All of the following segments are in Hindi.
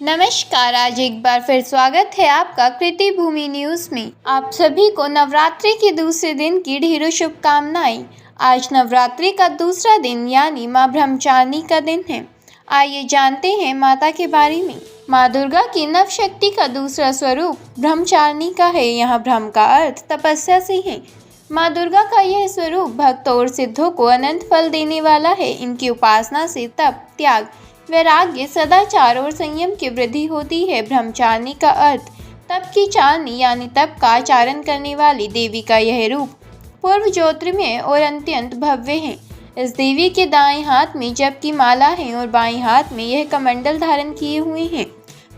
नमस्कार। आज एक बार फिर स्वागत है आपका कृति भूमि न्यूज़ में। आप सभी को नवरात्रि के दूसरे दिन की ढेरों शुभकामनाएं। आज नवरात्रि का दूसरा दिन यानी माँ ब्रह्मचारिणी का दिन है। आइए जानते हैं माता के बारे में। माँ दुर्गा की नव शक्ति का दूसरा स्वरूप ब्रह्मचारिणी का है। यहाँ ब्रह्म का अर्थ तपस्या से है। माँ दुर्गा का यह स्वरूप भक्तों और सिद्धों को अनंत फल देने वाला है। इनकी उपासना से तप, त्याग, वैराग्य, सदाचार और संयम की वृद्धि होती है। ब्रह्मचारिणी का अर्थ तप की चारणी यानी तप का आचरण करने वाली देवी का यह रूप पूर्व ज्योतिर्मय और अत्यंत भव्य है। इस देवी के दाएं हाथ में जप की माला है और बाएं हाथ में यह कमंडल धारण किए हुए हैं।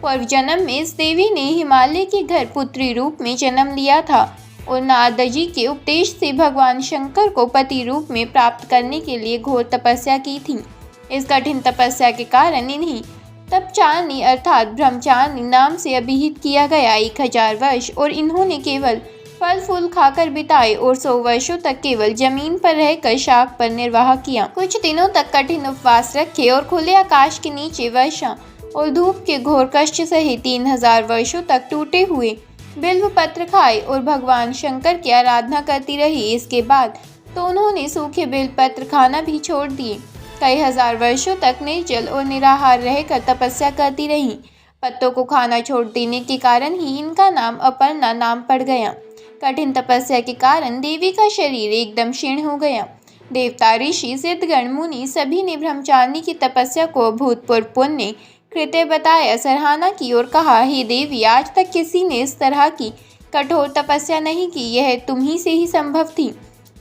पूर्व जन्म में इस देवी ने हिमालय के घर पुत्री रूप में जन्म लिया था और नारद जी के उपदेश से भगवान शंकर को पति रूप में प्राप्त करने के लिए घोर तपस्या की थी। इस कठिन तपस्या के कारण इन्हें तपचारिणी अर्थात ब्रह्मचारिणी नाम से अभिहित किया गया। 1000 वर्ष और इन्होंने केवल फल फूल खाकर बिताए और 100 वर्षों तक केवल जमीन पर रहकर शाक पर निर्वाह किया। कुछ दिनों तक कठिन उपवास रखे और खुले आकाश के नीचे वर्षा और धूप के घोर कष्ट सहे 3000 वर्षों तक टूटे हुए बिल्व पत्र खाए और भगवान शंकर की आराधना करती रही। इसके बाद तो उन्होंने सूखे बिल्व पत्र खाना भी छोड़ दिए। कई हजार वर्षों तक निर्जल और निराहार रहकर तपस्या करती रहीं। पत्तों को खाना छोड़ देने के कारण ही इनका नाम अपर्णा नाम पड़ गया। कठिन तपस्या के कारण देवी का शरीर एकदम क्षीण हो गया। देवता, ऋषि, सिद्धगण, मुनि सभी ने ब्रह्मचारिणी की तपस्या को अभूतपूर्व पुण्य कृत्य बताया, सराहना की और कहा, हे देवी, आज तक किसी ने इस तरह की कठोर तपस्या नहीं की। यह तुम ही से ही संभव थी।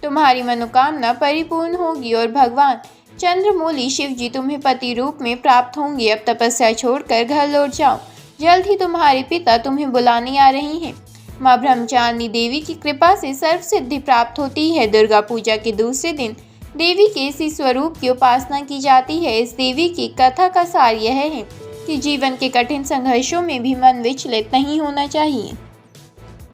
तुम्हारी मनोकामना परिपूर्ण होगी और भगवान चंद्रमौली शिव जी तुम्हें पति रूप में प्राप्त होंगे। अब तपस्या छोड़कर घर लौट जाओ। जल्द ही तुम्हारे पिता तुम्हें बुलाने आ रहे हैं। माँ ब्रह्मचारिणी देवी की कृपा से सर्व सिद्धि प्राप्त होती है। दुर्गा पूजा के दूसरे दिन देवी के इसी स्वरूप की उपासना की जाती है। इस देवी की कथा का सार यह है कि जीवन के कठिन संघर्षों में भी मन विचलित नहीं होना चाहिए।